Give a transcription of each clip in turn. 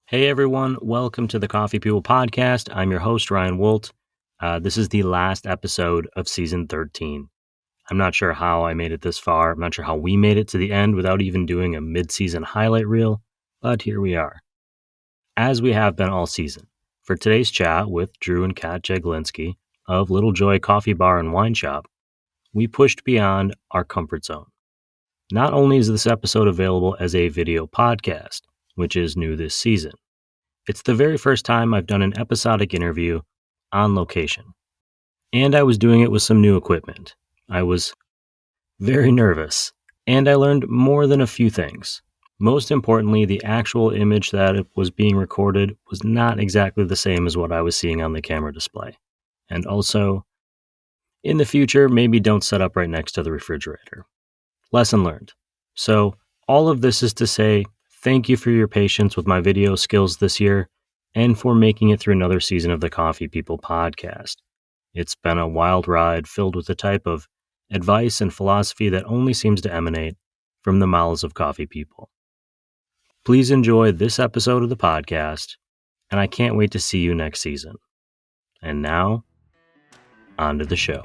Hey everyone, welcome to the Coffee People Podcast. I'm your host, Ryan Wolt. This is the last episode of season 13. I'm not sure how I made it this far. I'm not sure how we made it to the end without even doing a mid-season highlight reel, but here we are. As we have been all season, for today's chat with Drew and Kat Jeglinski of Little Joy Coffee Bar and Wine Shop, we pushed beyond our comfort zone. Not only is this episode available as a video podcast, which is new this season, it's the very first time I've done an episodic interview on location. And I was doing it with some new equipment. I was very nervous, and I learned more than a few things. Most importantly, the actual image that was being recorded was not exactly the same as what I was seeing on the camera display. And also, in the future, maybe don't set up right next to the refrigerator. Lesson learned. So, all of this is to say, thank you for your patience with my video skills this year and for making it through another season of the Coffee People podcast. It's been a wild ride filled with the type of advice and philosophy that only seems to emanate from the mouths of coffee people. Please enjoy this episode of the podcast, and I can't wait to see you next season. And now, on to the show.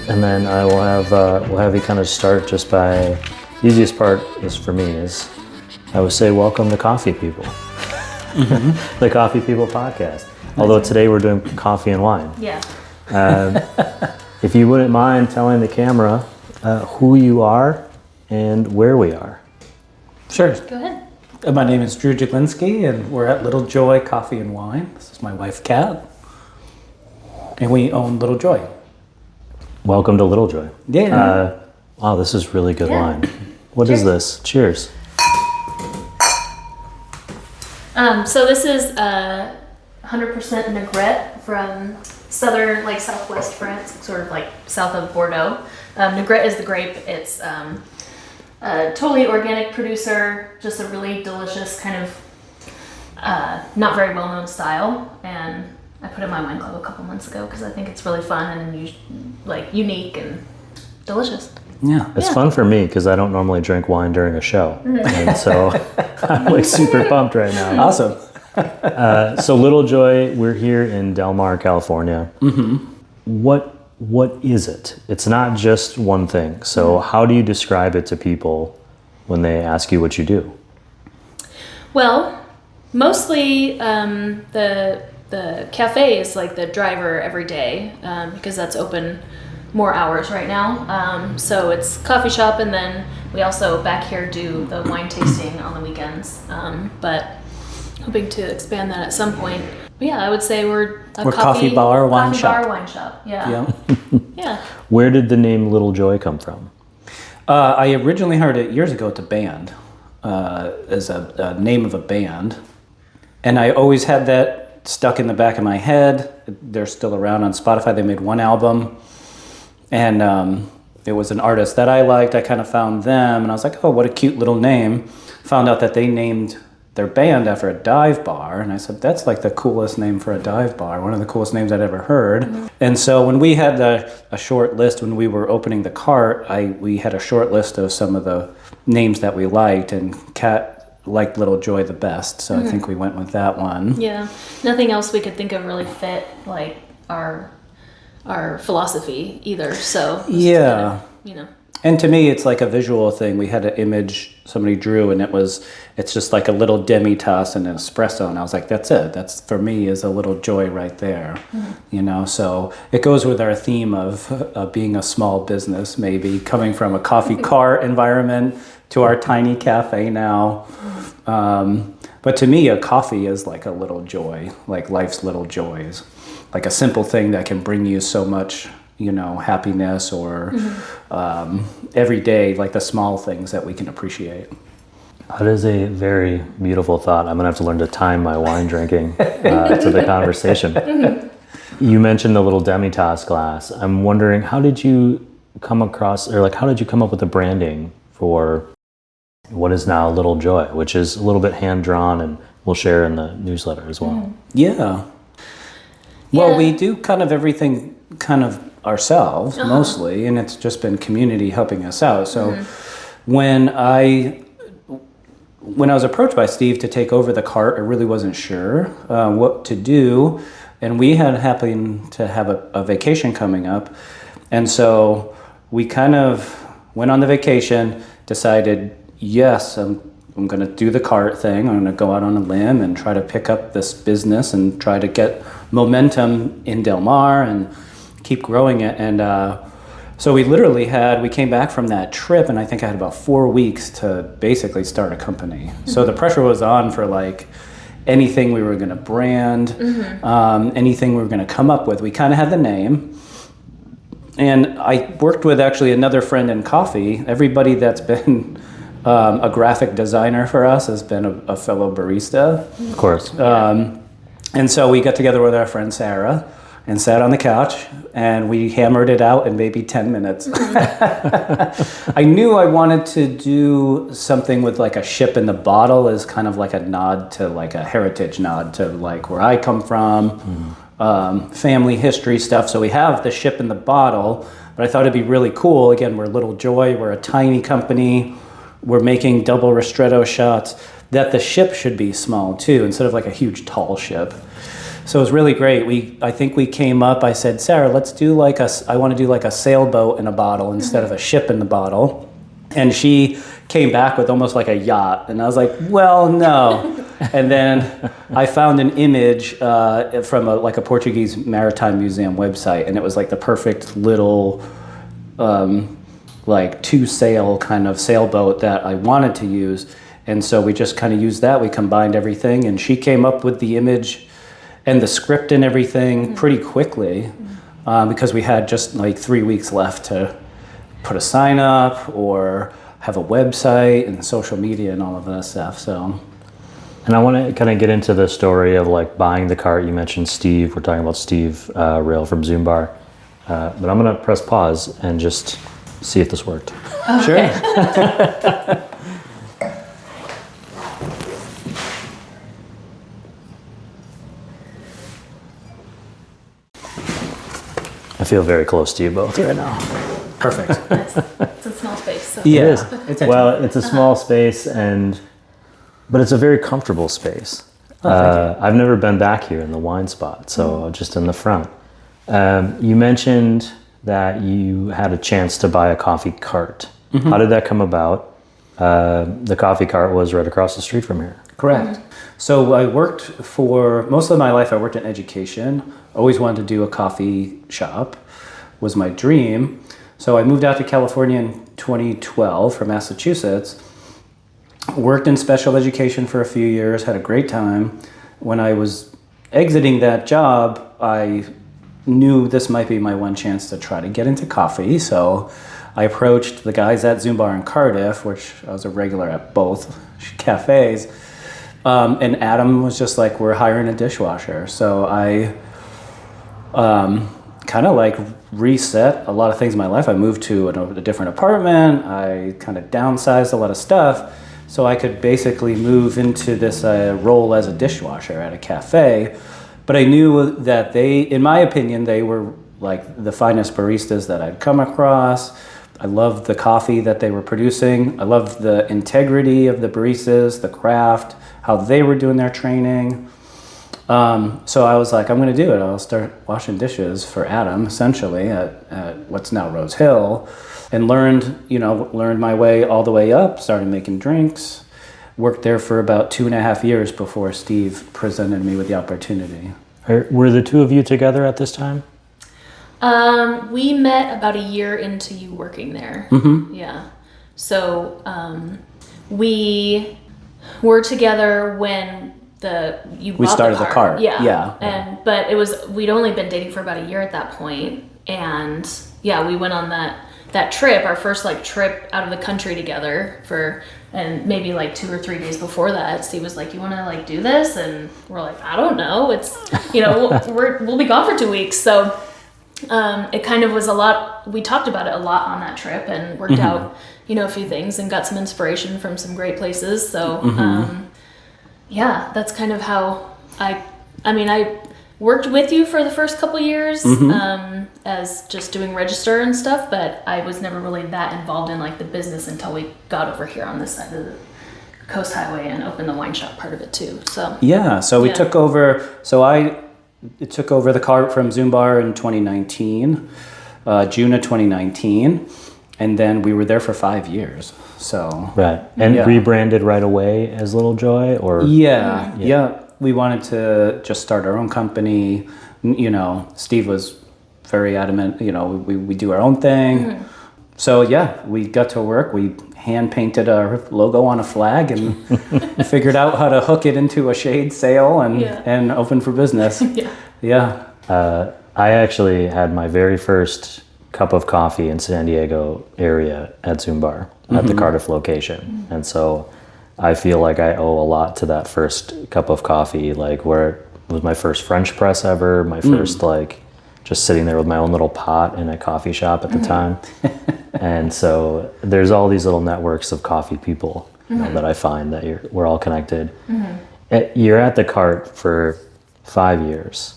And then I will have we'll have you kind of start just by the easiest part is for me is I would say welcome to Coffee People, the Coffee People podcast. Although today we're doing coffee and wine. Yeah. If you wouldn't mind telling the camera who you are and where we are. Sure. Go ahead. My name is Drew Jeglinski, and we're at Little Joy Coffee and Wine. This is my wife, Kat, and we own Little Joy. Welcome to Little Joy. Yeah. Wow, this is really good Yeah. wine. What is this? Cheers. So this is 100% Negrette from southern, southwest France, sort of like south of Bordeaux. Negrette is the grape. It's a totally organic producer, just a really delicious kind of not very well-known style. And I put it in my wine club a couple months ago because I think it's really fun and unique and delicious. Yeah. It's fun for me because I don't normally drink wine during a show. And so I'm super pumped right now. Awesome. So Little Joy, we're here in Del Mar, California. Mm-hmm. What is it? It's not just one thing. So how do you describe it to people when they ask you what you do? Well, mostly the cafe is like the driver every day because that's open more hours right now. So it's coffee shop, and then we also back here do the wine tasting on the weekends. But hoping to expand that at some point. But yeah, I would say we're coffee bar, wine shop. Coffee bar, wine shop. Yeah. Yeah. Where did the name Little Joy come from? I originally heard it years ago at a band, as a name of a band. And I always had that stuck in the back of my head. They're still around on Spotify. They made one album. And it was an artist that I liked. I kind of found them, and I was like, oh, what a cute little name. Found out that they named their band after a dive bar, and I said, that's like the coolest name for a dive bar, one of the coolest names I'd ever heard. Mm-hmm. And so when we had a short list, when we were opening the cart, we had a short list of some of the names that we liked, and Kat liked Little Joy the best, so I think we went with that one. Yeah, nothing else we could think of really fit like our philosophy either. So yeah, kind of, And to me, it's like a visual thing. We had an image somebody drew, and it's just like a little demi-tasse and an espresso, and I was like, that's it. That's, for me, is a Little Joy right there. Mm-hmm. So it goes with our theme of being a small business, maybe coming from a coffee cart environment to our tiny cafe now. But to me, a coffee is like a little joy, like life's little joys, like a simple thing that can bring you so much, happiness, or every day, like the small things that we can appreciate. That is a very beautiful thought. I'm going to have to learn to time my wine drinking to the conversation. You mentioned the little Demitas glass. I'm wondering, how did you come across, or like, how did you come up with the branding for what is now Little Joy, which is a little bit hand drawn, and we'll share in the newsletter as well. Yeah. Well, we do kind of everything kind of ourselves mostly, and it's just been community helping us out. So when I was approached by Steve to take over the cart, I really wasn't sure what to do, and we had happened to have a vacation coming up, and so we kind of went on the vacation, decided, yes, I'm going to do the cart thing. I'm going to go out on a limb and try to pick up this business and try to get momentum in Del Mar and keep growing it. And so we came back from that trip, and I think I had about 4 weeks to basically start a company. So the pressure was on for like anything we were going to brand, anything we were going to come up with. We kind of had the name. And I worked with actually another friend in coffee. Everybody that's been a graphic designer for us has been a fellow barista. Of course. And so we got together with our friend Sarah and sat on the couch, and we hammered it out in maybe 10 minutes. I knew I wanted to do something with like a ship in the bottle as kind of like a nod to like a heritage nod to like where I come from, family history stuff. So we have the ship in the bottle, but I thought it'd be really cool. Again, we're Little Joy, we're a tiny company. We're making double ristretto shots, that the ship should be small too, instead of like a huge tall ship. So it was really great. I think we came up, I said, Sarah, let's do I want to do like a sailboat in a bottle instead of a ship in the bottle. And she came back with almost like a yacht. And I was like, well, no. And then I found an image from a Portuguese maritime museum website, and it was like the perfect little like 2-sail kind of sailboat that I wanted to use. And so we just kind of used that. We combined everything, and she came up with the image and the script and everything pretty quickly because we had just like 3 weeks left to put a sign up or have a website and social media and all of that stuff. So, and I want to kind of get into the story of like buying the cart. You mentioned Steve. We're talking about Steve Rail from Zoom Bar. But I'm going to press pause and just see if this worked. Okay. Sure. I feel very close to you both right now. Perfect. It's a small space. So. Yeah. It is. It's a small space, but it's a very comfortable space. I've never been back here in the wine spot, so just in the front. You mentioned that you had a chance to buy a coffee cart. How did that come about? The coffee cart was right across the street from here. Correct. So I worked for, most of my life I worked in education. Always wanted to do a coffee shop, was my dream. So I moved out to California in 2012 from Massachusetts. Worked in special education for a few years, had a great time. When I was exiting that job, I knew this might be my one chance to try to get into coffee. So I approached the guys at Zoom Bar in Cardiff, which I was a regular at both cafes. And Adam was just like, we're hiring a dishwasher. So I kind of like reset a lot of things in my life. I moved to a different apartment. I kind of downsized a lot of stuff so I could basically move into this role as a dishwasher at a cafe. But I knew that in my opinion, they were like the finest baristas that I'd come across. I loved the coffee that they were producing. I loved the integrity of the baristas, the craft, how they were doing their training. So I was like, I'm going to do it. I'll start washing dishes for Adam, essentially, at what's now Rose Hill, and learned my way all the way up, started making drinks. Worked there for about 2.5 years before Steve presented me with the opportunity. Were the two of you together at this time? We met about a year into you working there. Mm-hmm. Yeah. So we were together when we started the cart. Yeah. But we'd only been dating for about a year at that point, and yeah, we went on that trip, our first like trip out of the country together for And maybe like 2 or 3 days before that, Steve was like, "You want to like do this?" And we're like, "I don't know. It's, we'll be gone for 2 weeks." So it kind of was a lot. We talked about it a lot on that trip and worked out, a few things and got some inspiration from some great places. So yeah, that's kind of how I worked with you for the first couple years as just doing register and stuff, but I was never really that involved in like the business until we got over here on this side of the Coast Highway and opened the wine shop part of it too. So we took over. So I took over the cart from Zumbar in 2019, June of 2019, and then we were there for 5 years. So right, and rebranded right away as Little Joy, or yeah. We wanted to just start our own company. Steve was very adamant. We do our own thing. So yeah, we got to work. We hand painted our logo on a flag and figured out how to hook it into a shade sail and open for business. I actually had my very first cup of coffee in San Diego area at Zumbar at the Cardiff location, and so I feel like I owe a lot to that first cup of coffee, like where it was my first French press ever, my first like just sitting there with my own little pot in a coffee shop at the time. And so there's all these little networks of coffee people that I find that we're all connected. You're at the cart for 5 years.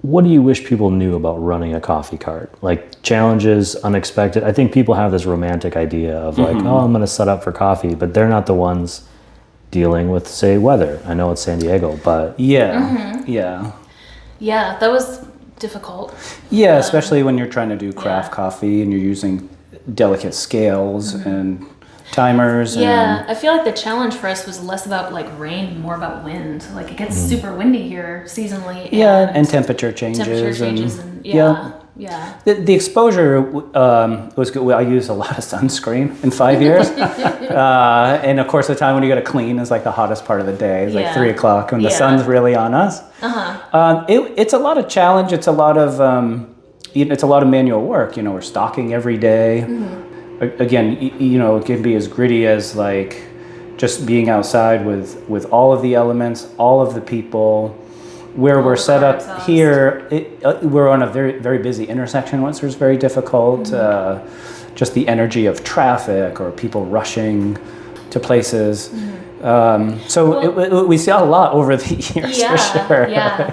What do you wish people knew about running a coffee cart? Like challenges, unexpected. I think people have this romantic idea of like, oh, I'm going to set up for coffee, but they're not the ones dealing with, say, weather. I know it's San Diego, but yeah, that was difficult. Yeah, especially when you're trying to do craft coffee and you're using delicate scales and timers. Yeah, I feel like the challenge for us was less about like rain, more about wind. Like it gets super windy here seasonally. And temperature changes. And The exposure was good. I used a lot of sunscreen in 5 years. And of course the time when you got to clean is like the hottest part of the day. It's like 3 o'clock when the sun's really on us. It's a lot of challenge. It's a lot of manual work. We're stocking every day. Again, it can be as gritty as like just being outside with all of the elements, all of the people. Where we're set up here, we're on a very, very busy intersection, which is very difficult. Just the energy of traffic or people rushing to places. We see a lot over the years for sure. Yeah,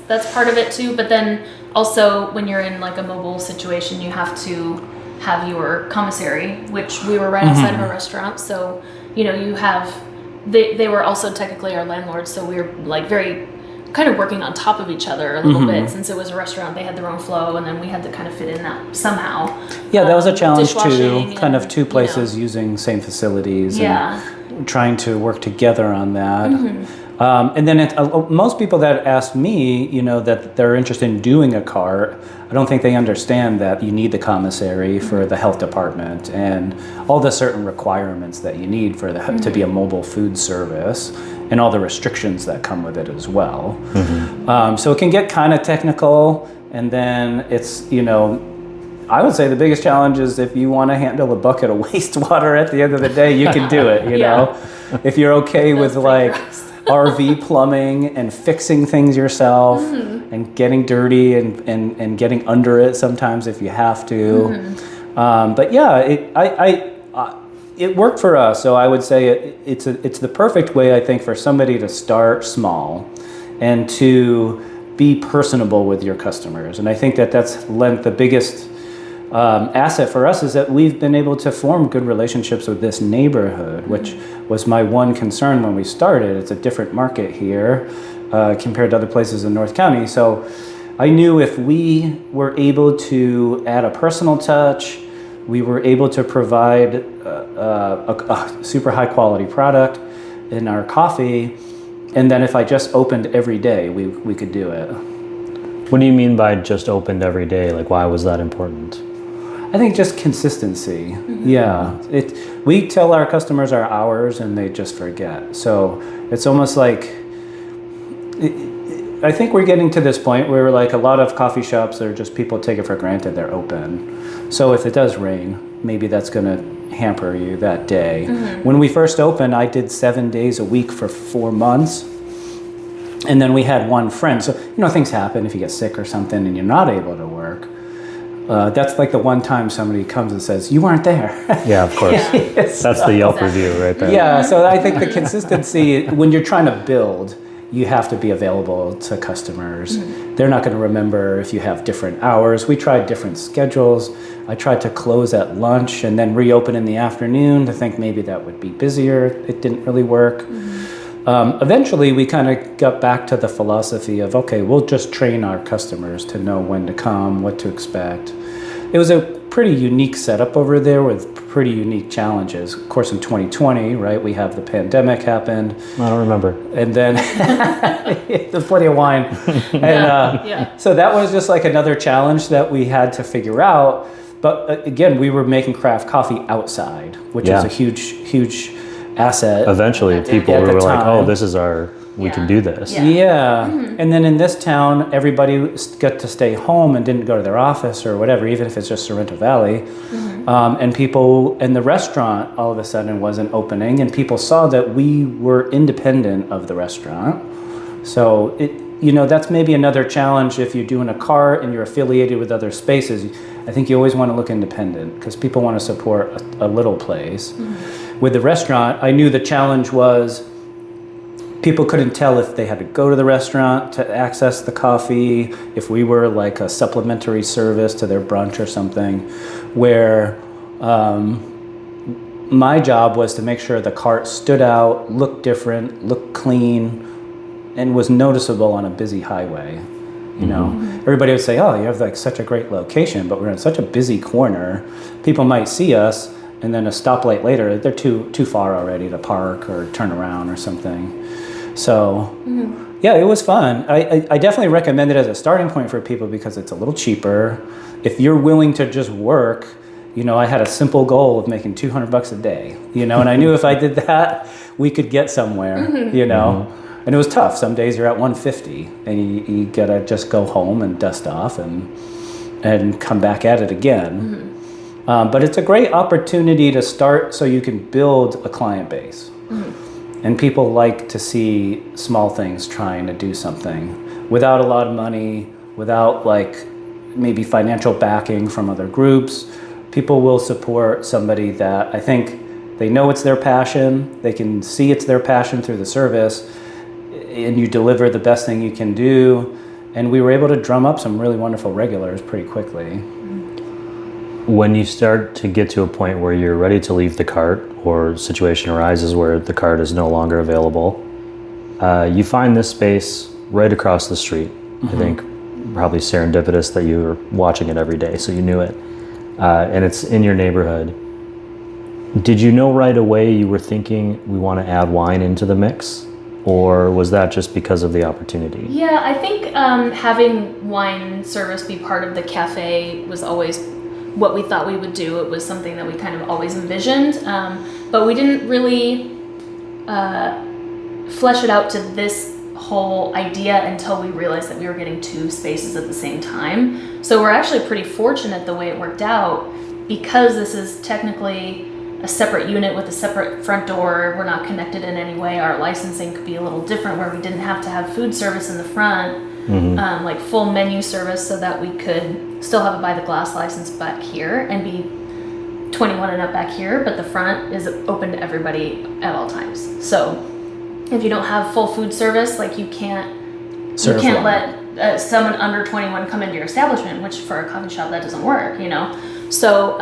that's part of it too. But then also when you're in like a mobile situation, you have to have your commissary, which we were right outside of a restaurant. So, you have, they were also technically our landlords. So we were like very kind of working on top of each other a little bit. Since it was a restaurant, they had their own flow, and then we had to kind of fit in that somehow. Yeah, that was a challenge too. Kind of two places using same facilities and trying to work together on that. And then most people that ask me, that they're interested in doing a cart, I don't think they understand that you need the commissary for the health department and all the certain requirements that you need for to be a mobile food service and all the restrictions that come with it as well. So it can get kind of technical, and then it's, I would say the biggest challenge is if you want to handle a bucket of wastewater at the end of the day, you can do it, know? If you're okay with like RV plumbing and fixing things yourself and getting dirty and getting under it sometimes if you have to. But yeah, it worked for us. So I would say it's the perfect way, I think, for somebody to start small and to be personable with your customers. And I think that's lent the biggest asset for us is that we've been able to form good relationships with this neighborhood, which was my one concern when we started. It's a different market here compared to other places in North County. So I knew if we were able to add a personal touch, we were able to provide a super high quality product in our coffee, and then if I just opened every day, we could do it. What do you mean by just opened every day? Like, why was that important? I think just consistency. Yeah. We tell our customers our hours and they just forget. So it's almost like, I think we're getting to this point where like a lot of coffee shops are just people take it for granted they're open. So if it does rain, maybe that's going to hamper you that day. When we first opened, I did 7 days a week for 4 months. And then we had one friend. So, things happen if you get sick or something and you're not able to work. That's like the one time somebody comes and says, you weren't there. Yeah, of course. That's the Yelp review right there. Yeah, so I think the consistency, when you're trying to build, you have to be available to customers. They're not going to remember if you have different hours. We tried different schedules. I tried to close at lunch and then reopen in the afternoon to think maybe that would be busier. It didn't really work. Eventually, we kind of got back to the philosophy of, okay, we'll just train our customers to know when to come, what to expect. It was a pretty unique setup over there with pretty unique challenges. Of course, in 2020, right, we have the pandemic happened. I don't remember. And then there's plenty of wine. And so that was just like another challenge that we had to figure out. But again, we were making craft coffee outside, which is a huge asset. Eventually, people were like, "Oh, this is we can do this." Yeah. And then in this town, everybody got to stay home and didn't go to their office or whatever, even if it's just Sorrento Valley. And the restaurant all of a sudden wasn't opening, and people saw that we were independent of the restaurant. So that's maybe another challenge if you're doing a cart and you're affiliated with other spaces. I think you always want to look independent because people want to support a little place. With the restaurant, I knew the challenge was people couldn't tell if they had to go to the restaurant to access the coffee, if we were like a supplementary service to their brunch or something, where my job was to make sure the cart stood out, looked different, looked clean, and was noticeable on a busy highway. Everybody would say, "Oh, you have like such a great location, but we're in such a busy corner. People might see us, and then a stoplight later, they're too far already to park or turn around or something." So, yeah, it was fun. I definitely recommend it as a starting point for people because it's a little cheaper. If you're willing to just work, I had a simple goal of making $200 a day, and I knew if I did that, we could get somewhere, And it was tough. Some days you're at 150 and you gotta just go home and dust off and come back at it again. But it's a great opportunity to start so you can build a client base. And people like to see small things trying to do something without a lot of money, without like maybe financial backing from other groups. People will support somebody that I think they know it's their passion. They can see it's their passion through the service, and you deliver the best thing you can do. And we were able to drum up some really wonderful regulars pretty quickly. When you start to get to a point where you're ready to leave the cart or a situation arises where the cart is no longer available, you find this space right across the street. I think probably serendipitous that you were watching it every day, so you knew it. And it's in your neighborhood. Did you know right away you were thinking we want to add wine into the mix? Or was that just because of the opportunity? Yeah, I think having wine service be part of the cafe was always what we thought we would do. It was something that we kind of always envisioned, but we didn't really flesh it out to this whole idea until we realized that we were getting 2 spaces at the same time. So we're actually pretty fortunate the way it worked out because this is technically a separate unit with a separate front door. We're not connected in any way. Our licensing could be a little different where we didn't have to have food service in the front, like full menu service, so that we could still have a by the glass license back here and be 21 and up back here, but the front is open to everybody at all times. So if you don't have full food service, like you can't let someone under 21 come into your establishment, which for a coffee shop that doesn't work, So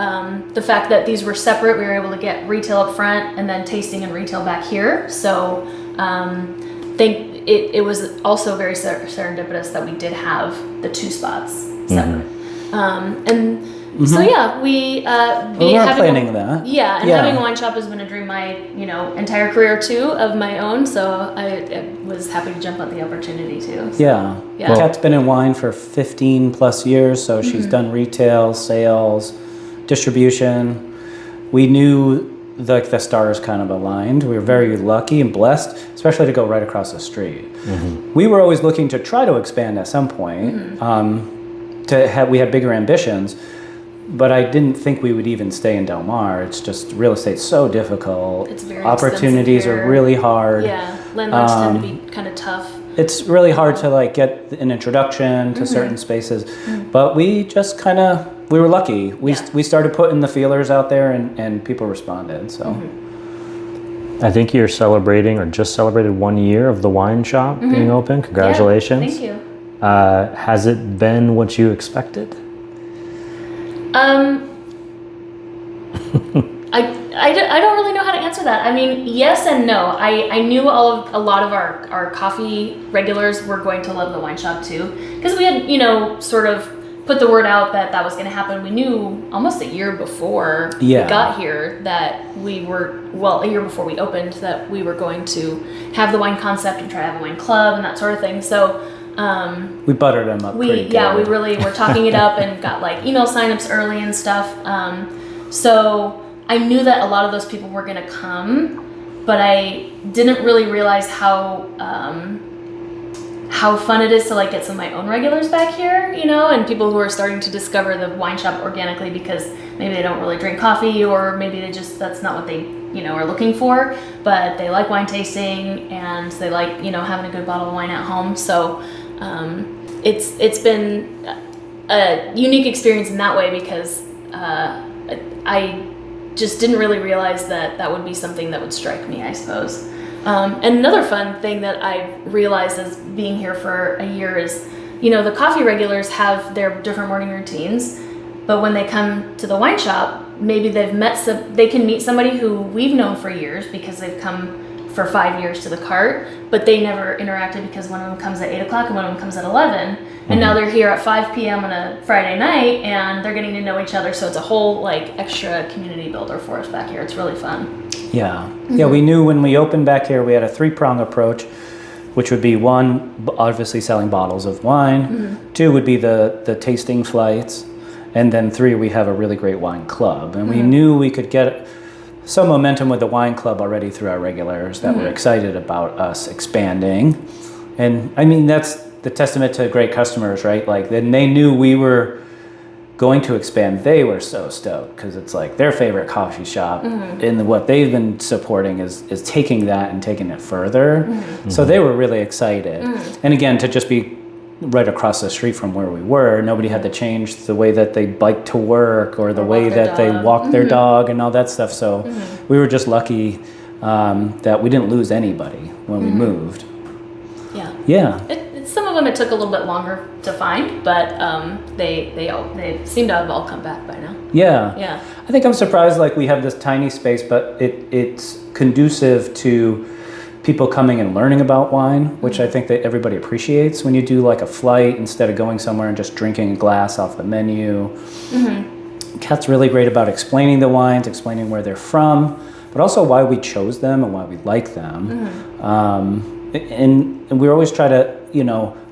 the fact that these were separate, we were able to get retail up front and then tasting and retail back here. So think it was also very serendipitous that we did have the 2 spots separate. So yeah, we were planning that. Yeah, and having a wine shop has been a dream my entire career too of my own. So I was happy to jump at the opportunity too. So, yeah. Kat's been in wine for 15 plus years, so she's done retail, sales, distribution. We knew the stars kind of aligned. We were very lucky and blessed, especially to go right across the street. We were always looking to try to expand at some point. We had bigger ambitions. but I didn't think we would even stay in Del Mar. It's just real estate's so difficult. It's very Opportunities expensive here. are really hard. Yeah, landlords tend to be kind of tough. It's really hard to like get an introduction to certain spaces, but we just we were lucky. We started putting the feelers out there and people responded. So I think you're celebrating or just celebrated 1 year of the wine shop being open. Congratulations. Yeah, thank you. Has it been what you expected? I don't really know how to answer that. I mean, yes and no. I knew a lot of our coffee regulars were going to love the wine shop too, because we had, sort of put the word out that was going to happen. We knew almost a year before we got here that a year before we opened, that we were going to have the wine concept and try to have a wine club and that sort of thing. So we buttered them up pretty good. We really were talking it up and got like email signups early and stuff. So I knew that a lot of those people were going to come, but I didn't really realize how fun it is to like get some of my own regulars back here, and people who are starting to discover the wine shop organically because maybe they don't really drink coffee, or maybe that's not what they, are looking for, but they like wine tasting and they like, having a good bottle of wine at home. So it's been a unique experience in that way, because I just didn't really realize that would be something that would strike me, I suppose. And another fun thing that I realized as being here for a year is, the coffee regulars have their different morning routines, but when they come to the wine shop, maybe they can meet somebody who we've known for years because they've come for 5 years to the cart, but they never interacted because one of them comes at 8 o'clock and one of them comes at 11. And now they're here at 5 p.m. on a Friday night and they're getting to know each other. So it's a whole like extra community builder for us back here. It's really fun. Yeah. Yeah, we knew when we opened back here, we had a 3-prong approach, which would be 1, obviously selling bottles of wine. 2 would be the tasting flights. And then 3, we have a really great wine club. And we knew we could get some momentum with the wine club already through our regulars that were excited about us expanding. And I mean, that's the testament to great customers, right? Like, then they knew we were going to expand. They were so stoked because it's like their favorite coffee shop, and what they've been supporting is taking that and taking it further. So they were really excited. And again, to just be right across the street from where we were, nobody had to change the way that they bike to work or the way that they walk their dog and all that stuff. So we were just lucky that we didn't lose anybody when we moved. Yeah. Some of them it took a little bit longer to find, but they seem to have all come back by now. Yeah. I think I'm surprised, like, we have this tiny space, but it's conducive to people coming and learning about wine, which I think that everybody appreciates when you do like a flight instead of going somewhere and just drinking a glass off the menu. Kat's really great about explaining the wines, explaining where they're from, but also why we chose them and why we like them. And we always try to,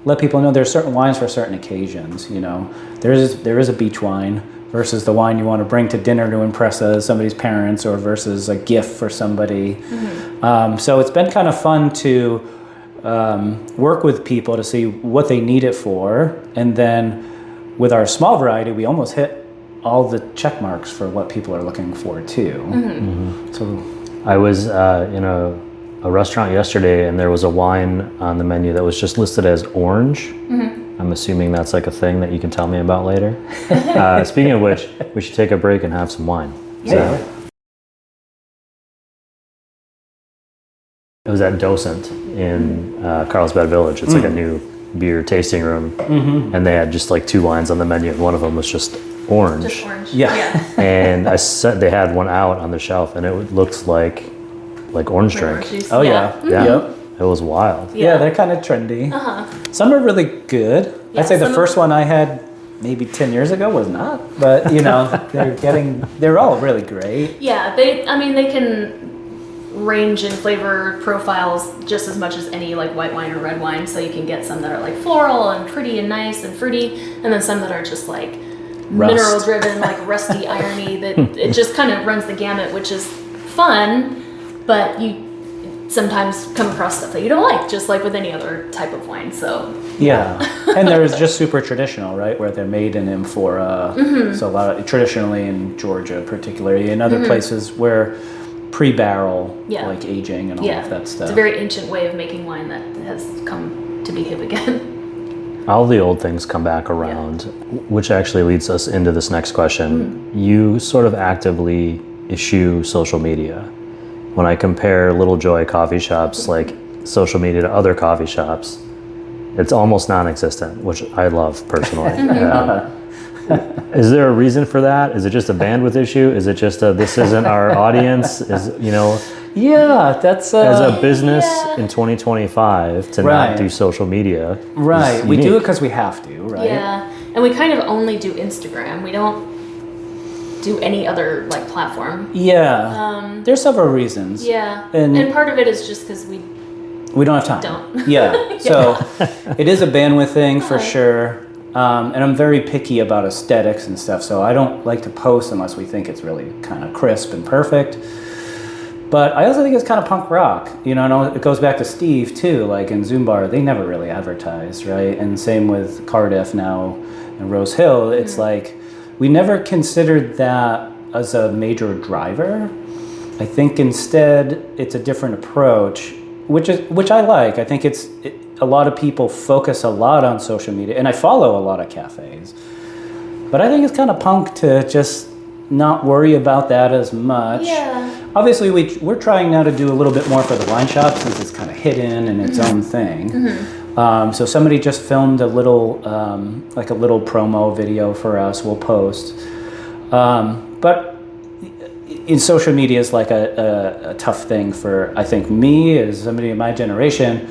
let people know there's certain wines for certain occasions. There is a beach wine versus the wine you want to bring to dinner to impress somebody's parents, or versus a gift for somebody. So it's been kind of fun to work with people to see what they need it for. And then with our small variety, we almost hit all the check marks for what people are looking for too. So I was in a restaurant yesterday, and there was a wine on the menu that was just listed as orange. I'm assuming that's like a thing that you can tell me about later. Speaking of which, we should take a break and have some wine. yeah. It was at Docent in Carlsbad Village. It's like a new beer tasting room, and they had just like 2 wines on the menu, and one of them was just orange. Just orange. Yeah. And I said they had one out on the shelf, and it looked like orange drink. Oh yeah. Yep. It was wild. Yeah, they're kind of trendy. Some are really good. I'd say the first one I had maybe 10 years ago was not, but they're all really great. Yeah, they can range in flavor profiles just as much as any like white wine or red wine. So you can get some that are like floral and pretty and nice and fruity, and then some that are just like mineral driven, like rusty, irony. That it just kind of runs the gamut, which is fun. But sometimes come across stuff that you don't like, just like with any other type of wine. So Yeah, and there's just super traditional, right, where they're made in amphora. So a lot of, traditionally in Georgia, particularly, in other places where pre-barrel, Yeah. like aging and all yeah, of that stuff. it's a very ancient way of making wine that has come to be hip again. All the old things come back around, which actually leads us into this next question. You sort of actively eschew social media. When I compare Little Joy coffee shops, like social media to other coffee shops, it's almost non-existent, which I love personally. Is there a reason for that? Is it just a bandwidth issue? Is it just this isn't our audience? Is, you know, Yeah, that's as a business Yeah. in 2025 to Right. not do social media? right. is We do it unique. because we have to, right? Yeah, and we kind of only do Instagram. We don't do any other like platform. Yeah. There's several reasons. Yeah, And- and part of it is just because we We don't have time. Don't. Yeah. So it is a bandwidth thing for sure. And I'm very picky about aesthetics and stuff. So I don't like to post unless we think it's really kind of crisp and perfect. But I also think it's kind of punk rock. You know, and it goes back to Steve too. Like in Zumbar, they never really advertised, right? And same with Cardiff now and Rose Hill. It's like we never considered that as a major driver. I think instead it's a different approach, which I like. I think a lot of people focus a lot on social media, and I follow a lot of cafes. But I think it's kind of punk to just not worry about that as much. Yeah. Obviously, we're trying now to do a little bit more for the wine shop since it's kind of hidden and its own thing. So somebody just filmed a little, like a little promo video for us. We'll post. But in social media is like a tough thing for, I think, me as somebody in my generation,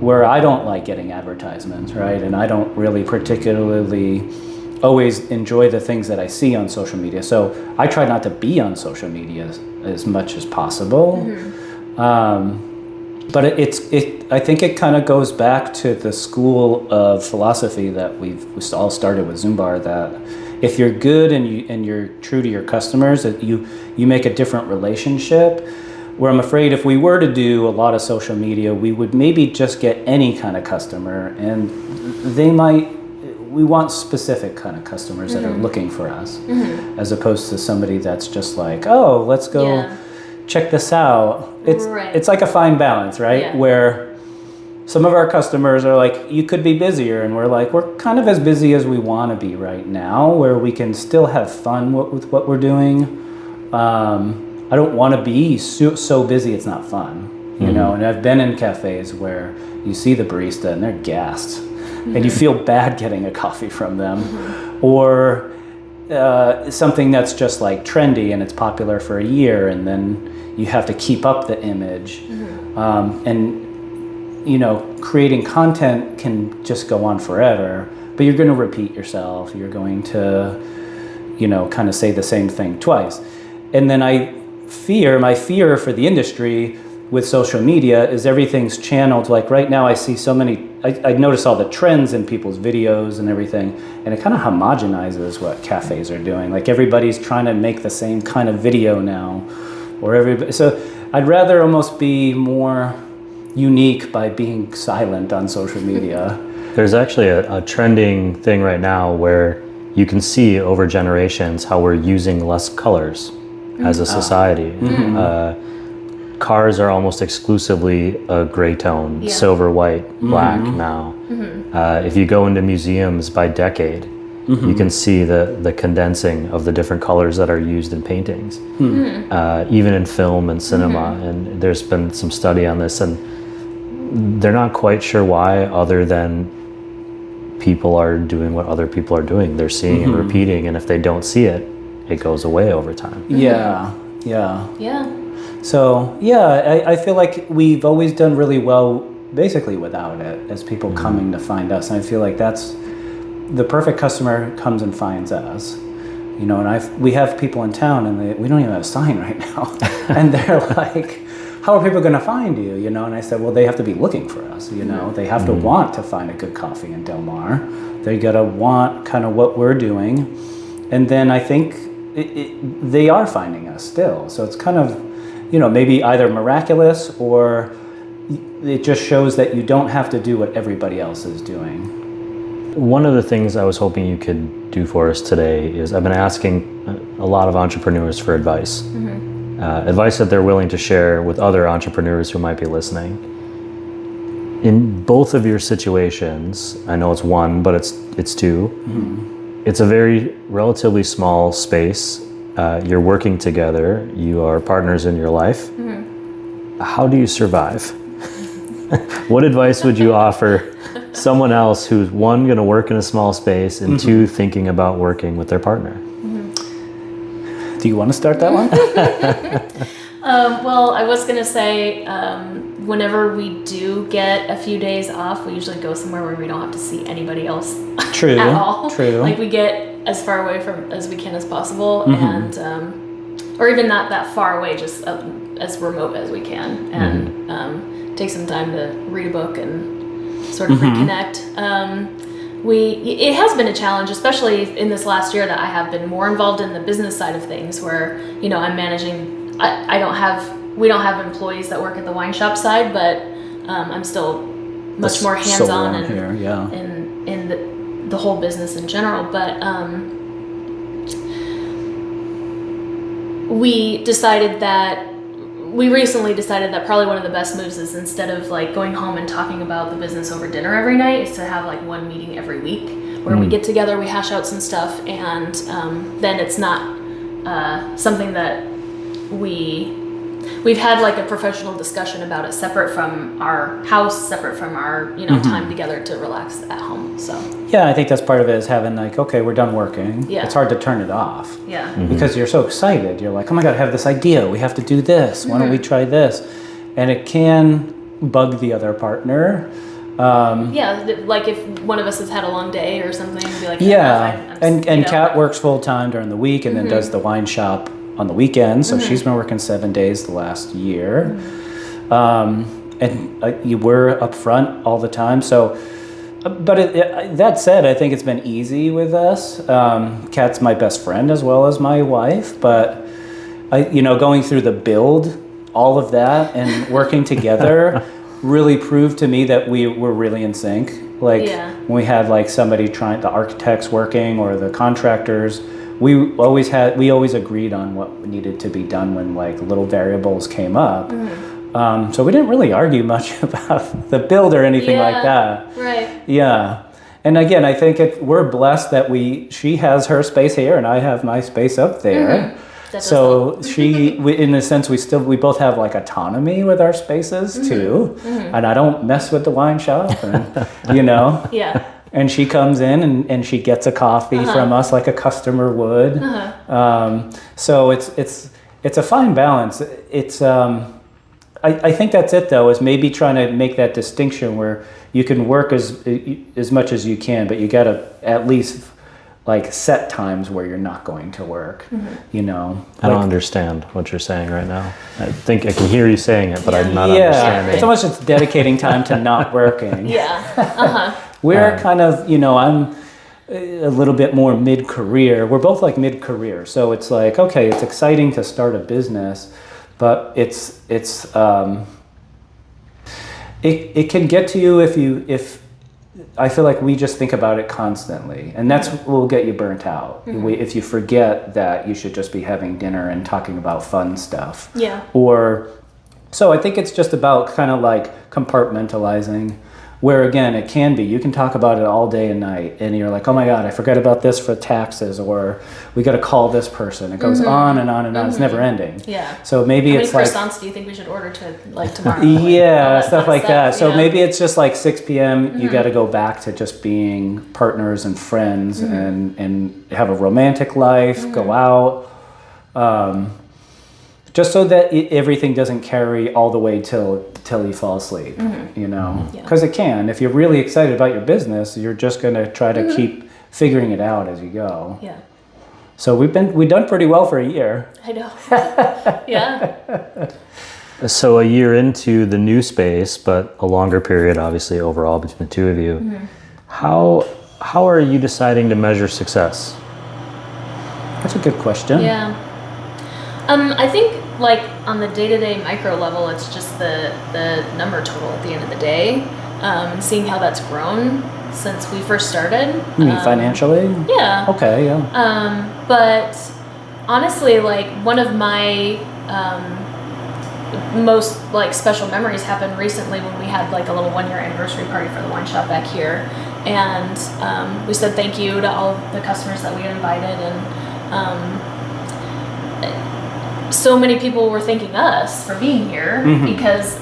where I don't like getting advertisements, right? And I don't really particularly always enjoy the things that I see on social media. So I try not to be on social media as much as possible. But I think it kind of goes back to the school of philosophy that we all started with Zumbar, that if you're good and you're true to your customers, that you make a different relationship. Where I'm afraid if we were to do a lot of social media, we would maybe just get any kind of customer, and we want specific kind of customers that are looking for us, as opposed to somebody that's just like, oh, let's go check this out. It's like a fine balance, right? Yeah. Where some of our customers are like, you could be busier, and we're like, we're kind of as busy as we want to be right now, where we can still have fun with what we're doing. I don't want to be so busy it's not fun, you know. And I've been in cafes where you see the barista and they're gassed, and you feel bad getting a coffee from them, or something that's just like trendy and it's popular for a year, and then you have to keep up the image. And you know, creating content can just go on forever, but you're going to repeat yourself. You're going to, you know, kind of say the same thing twice. And then my fear for the industry with social media is everything's channeled. Like right now I see so many, I notice all the trends in people's videos and everything, and it kind of homogenizes what cafes are doing. Like everybody's trying to make the same kind of video now, so I'd rather almost be more unique by being silent on social media. There's actually a trending thing right now where you can see over generations how we're using less colors as a society. Cars are almost exclusively a gray tone, silver, white, black now. If you go into museums by decade, you can see the condensing of the different colors that are used in paintings, even in film and cinema. And there's been some study on this, and they're not quite sure why, other than people are doing what other people are doing. They're seeing and repeating, and if they don't see it, it goes away over time. Yeah. So I feel like we've always done really well basically without it, as people coming to find us. And I feel like that's the perfect customer comes and finds us, you know. And we have people in town, and we don't even have a sign right now, and they're like, how are people going to find you, you know? And I said, well, they have to be looking for us, you know. They have to want to find a good coffee in Del Mar. They got to want kind of what we're doing, and then I think they are finding us still. So it's kind of, maybe either miraculous or it just shows that you don't have to do what everybody else is doing. One of the things I was hoping you could do for us today is I've been asking a lot of entrepreneurs for advice. Advice that they're willing to share with other entrepreneurs who might be listening. In both of your situations, I know it's one, but it's two. It's a very relatively small space. You're working together. You are partners in your life. How do you survive? What advice would you offer someone else who's one, going to work in a small space, and two, thinking about working with their partner? Do you want to start that one? Well, I was going to say, whenever we do get a few days off, we usually go somewhere where we don't have to see anybody else True. at all. True. Like we get as far away from as we can as possible, and or even not that far away, just as remote as we can, and take some time to read a book and sort of reconnect. It has been a challenge, especially in this last year, that I have been more involved in the business side of things, where I'm managing. We don't have employees that work at the wine shop side, but I'm still much more hands-on in the whole business in general. But we recently decided that probably one of the best moves is, instead of like going home and talking about the business over dinner every night, is to have like one meeting every week where we get together, we hash out some stuff, and then it's not something that we've had like a professional discussion about it, separate from our house, separate from our time together to relax at home. So yeah, I think that's part of it, is having like, okay, we're done working. Yeah. It's hard to turn it off. Yeah. Because you're so excited. You're like, oh my God, I have this idea. We have to do this. Why don't we try this? And it can bug the other partner. Like if one of us has had a long day or something, be like, and Kat works full time during the week, and then does the wine shop on the weekends. So she's been working 7 days the last year. And you were up front all the time. So, but that said, I think it's been easy with us. Kat's my best friend as well as my wife, but going through the build, all of that, and working together really proved to me that we were really in sync. Like when we had like somebody the architects working or the contractors, we always agreed on what needed to be done when like little variables came up. So we didn't really argue much about the build or anything like that. Right. Yeah. And again, I think we're blessed that she has her space here and I have my space up there. So in a sense, we both have like autonomy with our spaces too. And I don't mess with the wine shop, and Yeah. And she comes in and she gets a coffee from us like a customer would. So it's a fine balance. It's I think that's it though, is maybe trying to make that distinction where you can work as much as you can, but you got to at least like set times where you're not going to work. I don't understand what you're saying right now. I think I can hear you saying it, but I'm not understanding. It's almost just dedicating time to not working. Yeah. We're kind of, I'm a little bit more mid-career. We're both like mid-career. So it's like, okay, it's exciting to start a business, but it can get to you if I feel like we just think about it constantly, and that's what will get you burnt out. If you forget that you should just be having dinner and talking about fun stuff. Yeah. So I think it's just about kind of like compartmentalizing, where again, it can be, you can talk about it all day and night, and you're like, oh my God, I forgot about this for taxes, or we got to call this person. It goes on and on and on. It's never ending. Yeah. So maybe it's like, how many croissants do you think we should order tomorrow? Yeah, stuff like that. So maybe it's just like 6 p.m. You got to go back to just being partners and friends, and have a romantic life, go out. Just so that everything doesn't carry all the way till you fall asleep, because it can. If you're really excited about your business, you're just going to try to keep figuring it out as you go. Yeah. So we've done pretty well for a year. I know. Yeah. So a year into the new space, but a longer period, obviously, overall between the two of you. How are you deciding to measure success? That's a good question. Yeah. I think like on the day-to-day micro level, it's just the number total at the end of the day, and seeing how that's grown since we first started. You mean financially? Yeah. Okay, yeah. But honestly, like one of my most like special memories happened recently when we had like a little 1-year anniversary party for the wine shop back here, and we said thank you to all of the customers that we had invited, and so many people were thanking us for being here because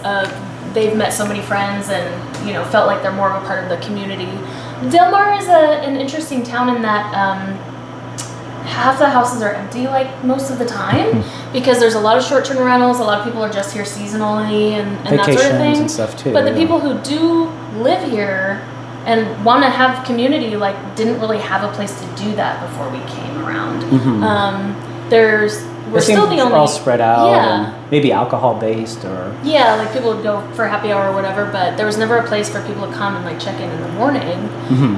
they've met so many friends and felt like they're more of a part of the community. Del Mar is an interesting town in that half the houses are empty like most of the time because there's a lot of short-term rentals. A lot of people are just here seasonally and that sort of thing. And stuff too. But the people who do live here and want to have community like didn't really have a place to do that before we came around. We're still the only all spread out, yeah. and maybe alcohol based or like people would go for happy hour or whatever, but there was never a place for people to come and like check in the morning.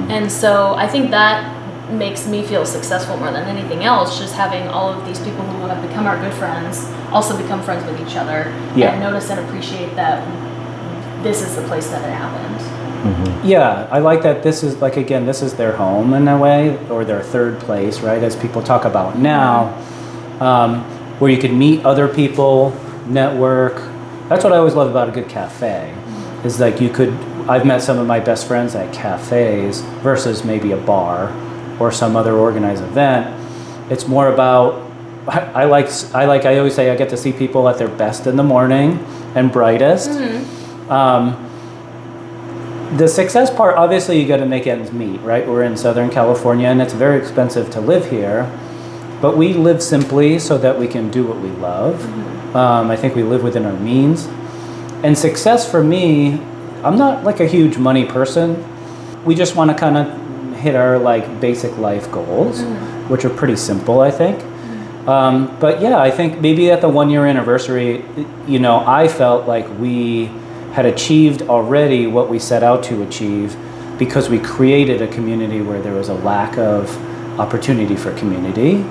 And so I think that makes me feel successful more than anything else, just having all of these people who have become our good friends also become friends with each other and notice and appreciate that this is the place that it happened. Yeah, I like that. This is like, again, this is their home in a way, or their third place, right? As people talk about now, where you can meet other people, network. That's what I always love about a good cafe, is like I've met some of my best friends at cafes versus maybe a bar or some other organized event. It's more about, I always say, I get to see people at their best in the morning and brightest. The success part, obviously you got to make ends meet, right? We're in Southern California and it's very expensive to live here, but we live simply so that we can do what we love. I think we live within our means. And success for me, I'm not like a huge money person. We just want to kind of hit our like basic life goals, which are pretty simple, I think. But yeah, I think maybe at the 1-year anniversary, I felt like we had achieved already what we set out to achieve because we created a community where there was a lack of opportunity for community.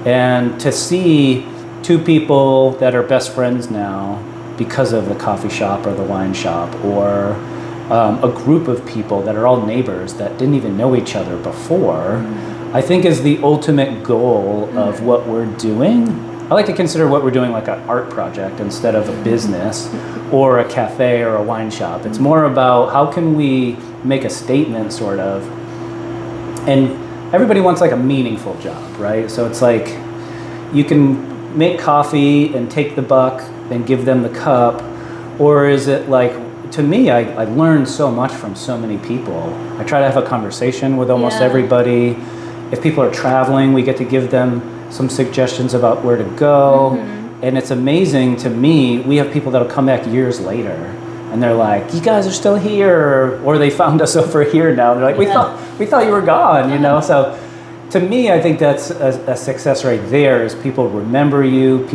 And to see two people that are best friends now because of the coffee shop or the wine shop, or a group of people that are all neighbors that didn't even know each other before, I think is the ultimate goal of what we're doing. I like to consider what we're doing like an art project instead of a business or a cafe or a wine shop. It's more about how can we make a statement, sort of. And everybody wants like a meaningful job, right? So it's like you can make coffee and take the buck and give them the cup, or is it like, to me, I learned so much from so many people. I try to have a conversation with almost everybody. If people are traveling, we get to give them some suggestions about where to go. And it's amazing to me, we have people that'll come back years later and they're like, you guys are still here, or they found us over here now. They're like, we thought you were gone, So to me, I think that's a success right there, is people remember you,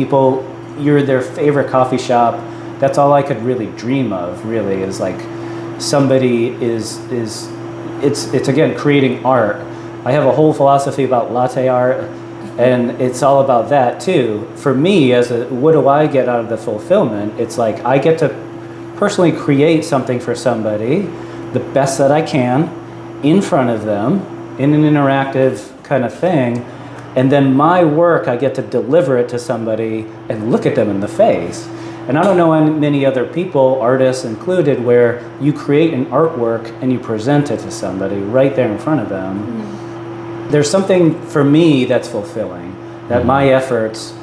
you're their favorite coffee shop. That's all I could really dream of, really, is like somebody it's again, creating art. I have a whole philosophy about latte art, and it's all about that too. For me, what do I get out of the fulfillment? It's like I get to personally create something for somebody, the best that I can, in front of them, in an interactive kind of thing, and then my work, I get to deliver it to somebody and look at them in the face. And I don't know many other people, artists included, where you create an artwork and you present it to somebody right there in front of them. There's something for me that's fulfilling, that my efforts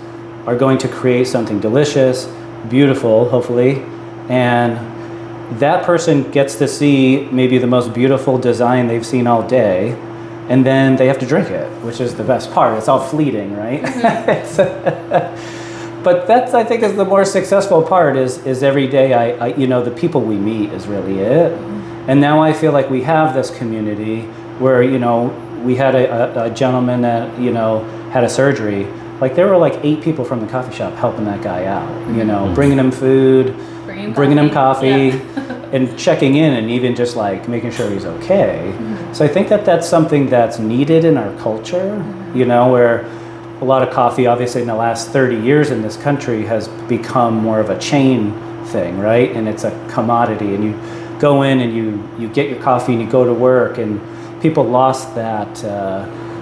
are going to create something delicious, beautiful, hopefully, and that person gets to see maybe the most beautiful design they've seen all day, and then they have to drink it, which is the best part. It's all fleeting, right? But that's, I think, is the more successful part, is every day I the people we meet is really it. And now I feel like we have this community where, we had a gentleman that, had a surgery. Like there were like 8 people from the coffee shop helping that guy out, bringing him food, bringing him coffee, and checking in, and even just like making sure he's okay. So I think that that's something that's needed in our culture, where a lot of coffee, obviously in the last 30 years in this country, has become more of a chain thing, right? And it's a commodity, and you go in and you get your coffee and you go to work, and people lost that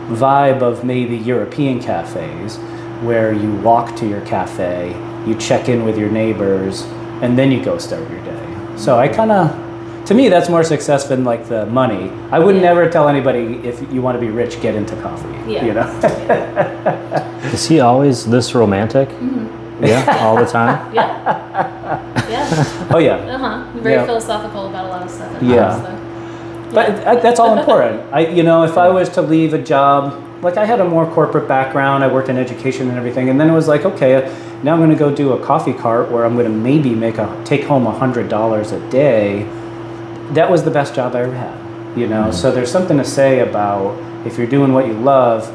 vibe of maybe European cafes where you walk to your cafe, you check in with your neighbors, and then you go start your day. So I kind of, to me, that's more success than like the money. I would never tell anybody, if you want to be rich, get into coffee. Yeah. You know. Is he always this romantic? Mm-hmm. Yeah, all the time. Yeah. Oh yeah. Very philosophical about a lot of stuff. But that's all important. If I was to leave a job, like I had a more corporate background, I worked in education and everything, and then it was like, okay, now I'm going to go do a coffee cart where I'm going to maybe take home $100 a day. That was the best job I ever had, Mm-hmm. So there's something to say about if you're doing what you love,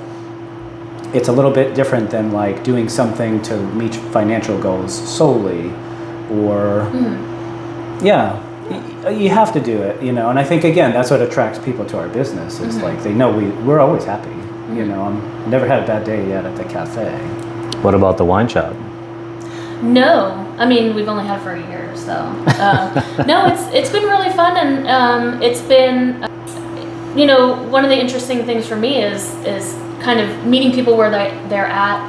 it's a little bit different than like doing something to meet financial goals solely, or you have to do it, and I think again that's what attracts people to our business is like they know we're always happy. I never had a bad day yet at the cafe. What about the wine shop? No, I mean we've only had it for a year, so no, it's been really fun, and it's been one of the interesting things for me is kind of meeting people where they're at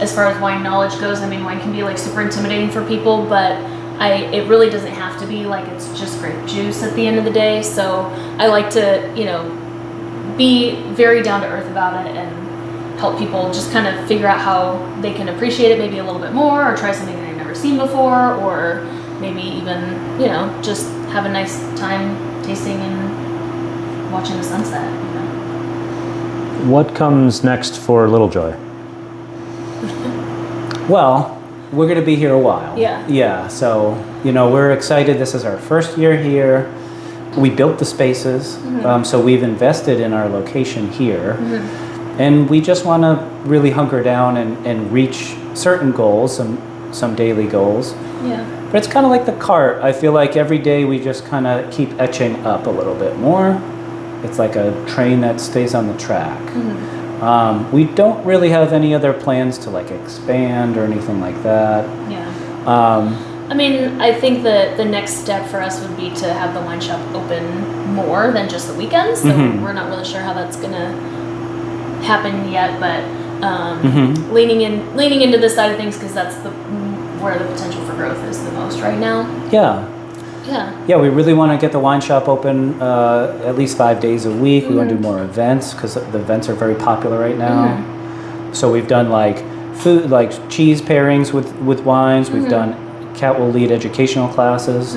as far as wine knowledge goes. I mean, wine can be like super intimidating for people, but it really doesn't have to be. Like, it's just grape juice at the end of the day. So I like to be very down to earth about it and help people just kind of figure out how they can appreciate it maybe a little bit more, or try something that they've never seen before, or maybe even just have a nice time tasting and watching the sunset. What comes next for Little Joy? Well, we're going to be here a while. Yeah. So, we're excited. This is our first year here. We built the spaces. So we've invested in our location here. And we just want to really hunker down and reach certain goals, some daily goals. Yeah. But it's kind of like the cart. I feel like every day we just kind of keep etching up a little bit more. It's like a train that stays on the track. We don't really have any other plans to like expand or anything like that. Yeah. I mean, I think the next step for us would be to have the wine shop open more than just the weekends. So we're not really sure how that's gonna happen yet, but leaning into this side of things, because that's where the potential for growth is the most right now. Yeah, we really want to get the wine shop open at least 5 days a week. We want to do more events because the events are very popular right now. So we've done like food, like cheese pairings with wines. We've done, Kat will lead educational classes,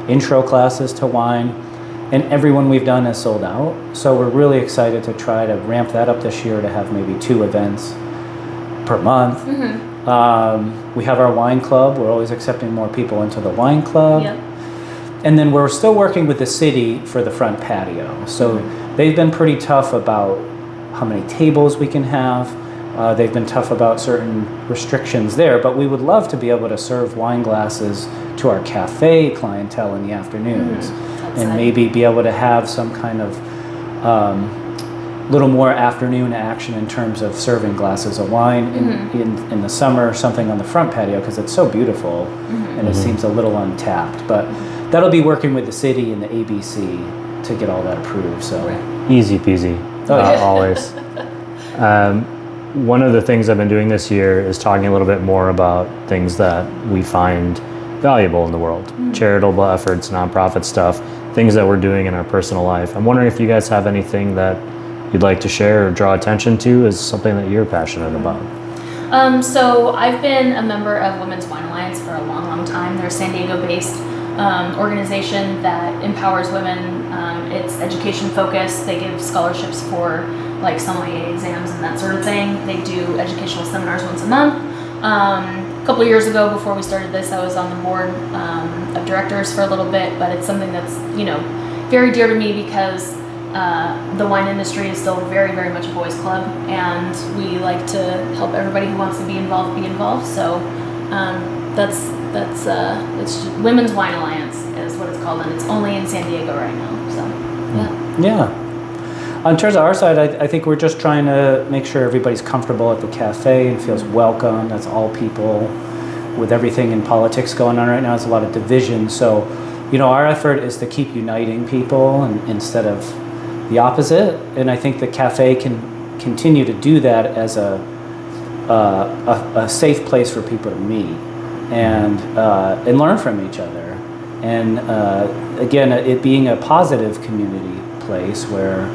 intro classes to wine, and everyone we've done has sold out. So we're really excited to try to ramp that up this year to have maybe 2 events per month. We have our wine club. We're always accepting more people into the wine club. Yep. And then we're still working with the city for the front patio. So they've been pretty tough about how many tables we can have. They've been tough about certain restrictions there, but we would love to be able to serve wine glasses to our cafe clientele in the afternoons, and maybe be able to have some kind of little more afternoon action in terms of serving glasses of wine in the summer, something on the front patio, because it's so beautiful and it seems a little untapped. But that'll be working with the city and the ABC to get all that approved. So Easy peasy, always. One of the things I've been doing this year is talking a little bit more about things that we find valuable in the world. Charitable efforts, nonprofit stuff, things that we're doing in our personal life. I'm wondering if you guys have anything that you'd like to share or draw attention to as something that you're passionate about. So I've been a member of Women's Wine Alliance for a long, long time. They're a San Diego-based organization that empowers women. It's education focused. They give scholarships for like sommelier exams and that sort of thing. They do educational seminars once a month. A couple of years ago, before we started this, I was on the board of directors for a little bit, but it's something that's very dear to me because the wine industry is still very, very much a boys' club, and we like to help everybody who wants to be involved be involved. So it's Women's Wine Alliance is what it's called, and it's only in San Diego right now. So yeah. In terms of our side, I think we're just trying to make sure everybody's comfortable at the cafe and feels welcome. That's all people. With everything in politics going on right now, there's a lot of division. So, our effort is to keep uniting people instead of the opposite. And I think the cafe can continue to do that as a safe place for people to meet and learn from each other. And again, it being a positive community place where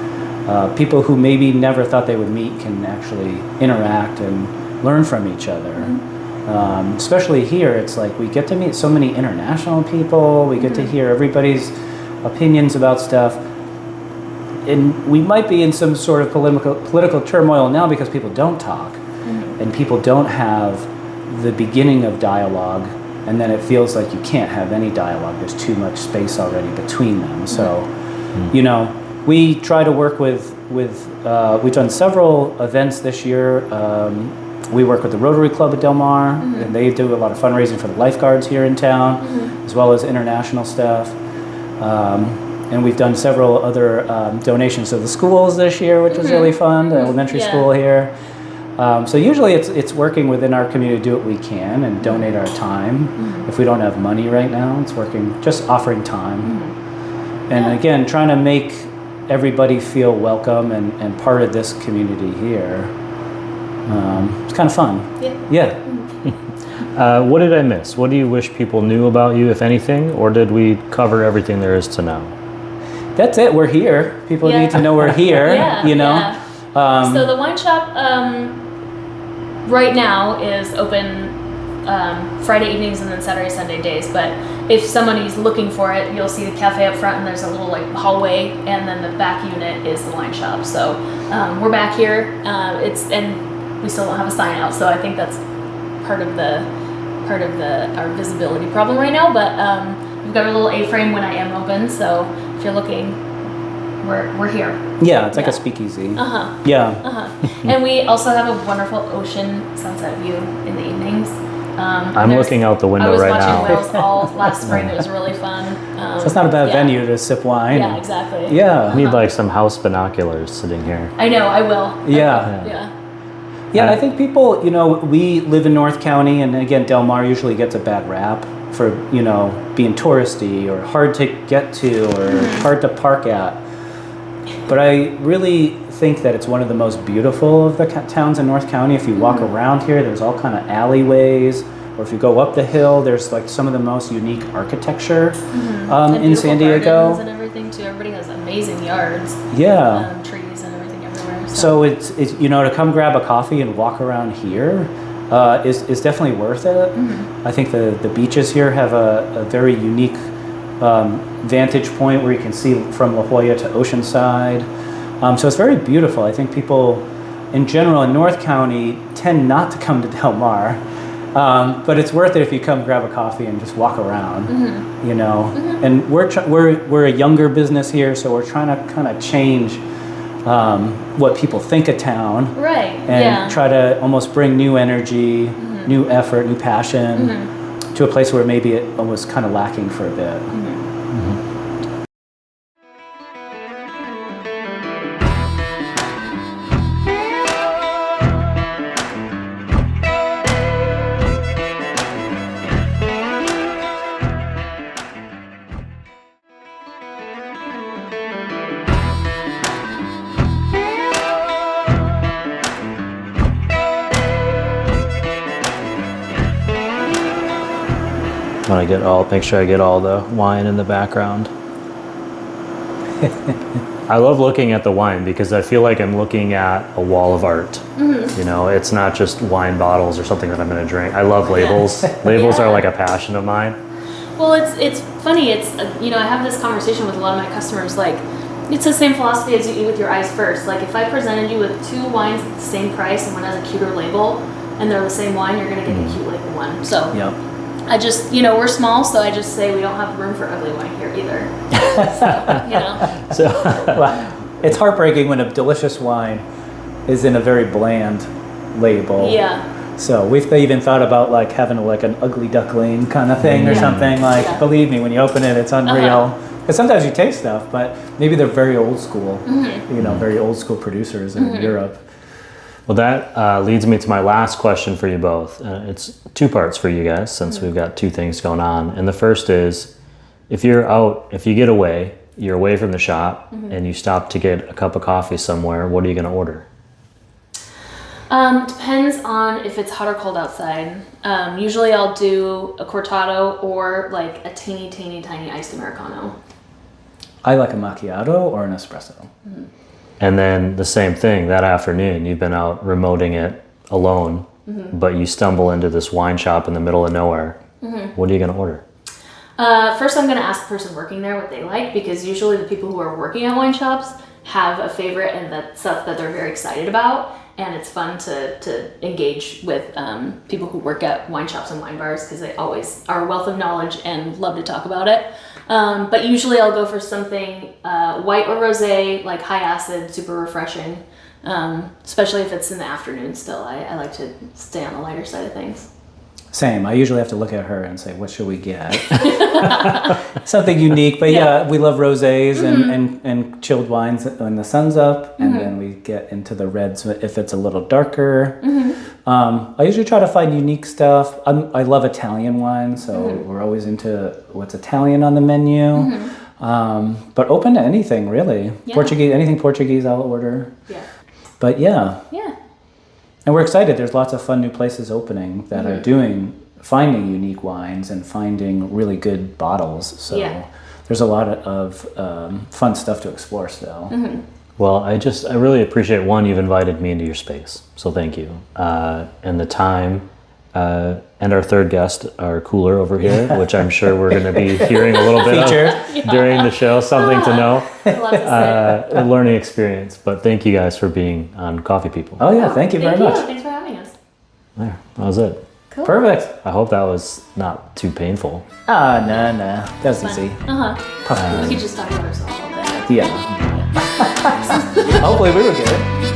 people who maybe never thought they would meet can actually interact and learn from each other. Especially here, it's like we get to meet so many international people. We get to hear everybody's opinions about stuff. And we might be in some sort of political turmoil now because people don't talk. And people don't have the beginning of dialogue. And then it feels like you can't have any dialogue. There's too much space already between them. So, we try to work with we've done several events this year. We work with the Rotary Club at Del Mar, and they do a lot of fundraising for the lifeguards here in town, as well as international stuff. And we've done several other donations to the schools this year, which was really fun, the elementary school here. So usually it's working within our community to do what we can and donate our time. If we don't have money right now, it's working, just offering time. And again, trying to make everybody feel welcome and part of this community here. It's kind of fun. Yeah. What did I miss? What do you wish people knew about you, if anything? Or did we cover everything there is to know? That's it. We're here. People need to know we're here, So the wine shop right now is open Friday evenings and then Saturday, Sunday days. But if somebody's looking for it, you'll see the cafe up front and there's a little hallway, and then the back unit is the wine shop. So we're back here. And we still don't have a sign out, so I think that's part of our visibility problem right now. But we've got a little A-frame when I am open, so if you're looking, we're here. Yeah, it's like a speakeasy. And we also have a wonderful ocean sunset view in the evenings. I'm looking out the window right now. I was watching whales all last spring. It was really fun. So it's not a bad venue to sip wine. Yeah, exactly. Yeah. I need some house binoculars sitting here. I know, I will. Yeah, I think people, we live in North County, and again, Del Mar usually gets a bad rap for, being touristy or hard to get to or hard to park at. But I really think that it's one of the most beautiful of the towns in North County. If you walk around here, there's all kind of alleyways, or if you go up the hill, there's some of the most unique architecture in San Diego. And everything too. Everybody has amazing yards. Yeah. Trees and everything everywhere. So it's to come grab a coffee and walk around here is definitely worth it. I think the beaches here have a very unique vantage point where you can see from La Jolla to Oceanside. So it's very beautiful. I think people in general in North County tend not to come to Del Mar, but it's worth it if you come grab a coffee and just walk around, And we're a younger business here, so we're trying to kind of change what people think of town, right? And try to almost bring new energy, new effort, new passion to a place where maybe it was kind of lacking for a bit. Make sure I get all the wine in the background. I love looking at the wine because I feel like I'm looking at a wall of art. It's not just wine bottles or something that I'm going to drink. I love labels. Labels are like a passion of mine. Well, it's funny. It's I have this conversation with a lot of my customers. It's the same philosophy as you eat with your eyes first. If I presented you with two wines at the same price and one has a cuter label, and they're the same wine, you're going to get the cute label one. So. Yep. I just, we're small, so I just say we don't have room for ugly wine here either. Well, it's heartbreaking when a delicious wine is in a very bland label. Yeah. So we've even thought about having an ugly duckling kind of thing or something. Believe me, when you open it, it's unreal. sometimes you taste stuff, but maybe they're very old school, very old school producers in Europe. Well, that leads me to my last question for you both. It's two parts for you guys, since we've got two things going on. And the first is, if you get away, you're away from the shop, and you stop to get a cup of coffee somewhere, what are you going to order? Depends on if it's hot or cold outside. Usually I'll do a cortado or like a tiny iced Americano. I like a macchiato or an espresso. And then the same thing, that afternoon, you've been out remoting it alone, but you stumble into this wine shop in the middle of nowhere. What are you going to order? First, I'm going to ask the person working there what they like, because usually the people who are working at wine shops have a favorite and that stuff that they're very excited about. And it's fun to engage with people who work at wine shops and wine bars, because they always are a wealth of knowledge and love to talk about it. But usually I'll go for something white or rosé, like high acid, super refreshing, especially if it's in the afternoon still. I like to stay on the lighter side of things. Same. I usually have to look at her and say, what should we get? Something unique. But yeah, we love rosés and chilled wines when the sun's up. And then we get into the reds if it's a little darker. I usually try to find unique stuff. I love Italian wine, so we're always into what's Italian on the menu. But open to anything, really. Yeah. Anything Portuguese I'll order. Yeah. But yeah. Yeah. And we're excited. There's lots of fun new places opening that are finding unique wines and finding really good bottles. So there's a lot of fun stuff to explore still. Well, I really appreciate, one, you've invited me into your space, so thank you. And the time, and our third guest, our cooler over here, which I'm sure we're going to be hearing a little bit of during the show, something to know, a learning experience. But thank you guys for being on Coffee People. Oh yeah, thank you very much. Thanks for having us. There, that was it. Cool. Perfect. I hope that was not too painful. No. That was easy. We could just talk about ourselves all day. Yeah. Hopefully we were good.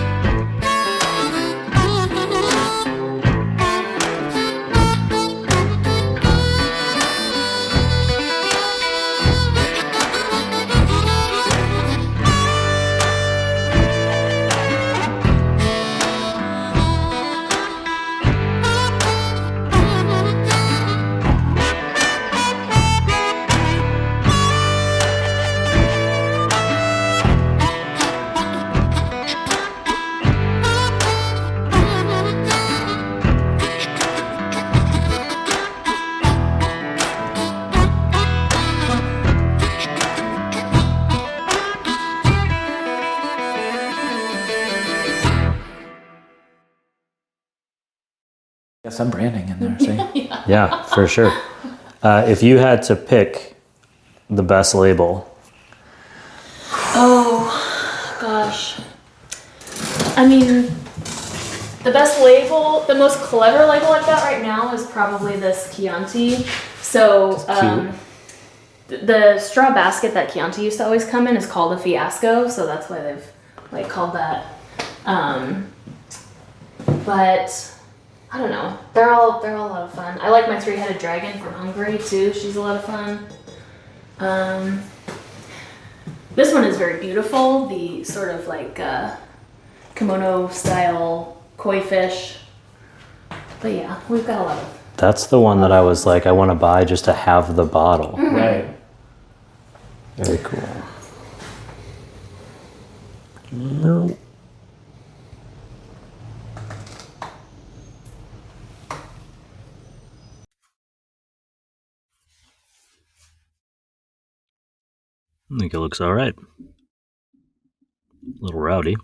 Got some branding in there, see? Yeah, for sure. If you had to pick the best label. Oh, gosh. I mean, the best label, the most clever label I've got right now is probably this Chianti. So, the straw basket that Chianti used to always come in is called a fiasco, so that's why they've called that. But I don't know. They're all a lot of fun. I like my three-headed dragon from Hungary too. She's a lot of fun. This one is very beautiful. The sort of kimono style koi fish. But yeah, we've got a lot of. That's the one that I was like, I want to buy just to have the bottle. Right. Very cool. No. I think it looks all right. A little rowdy.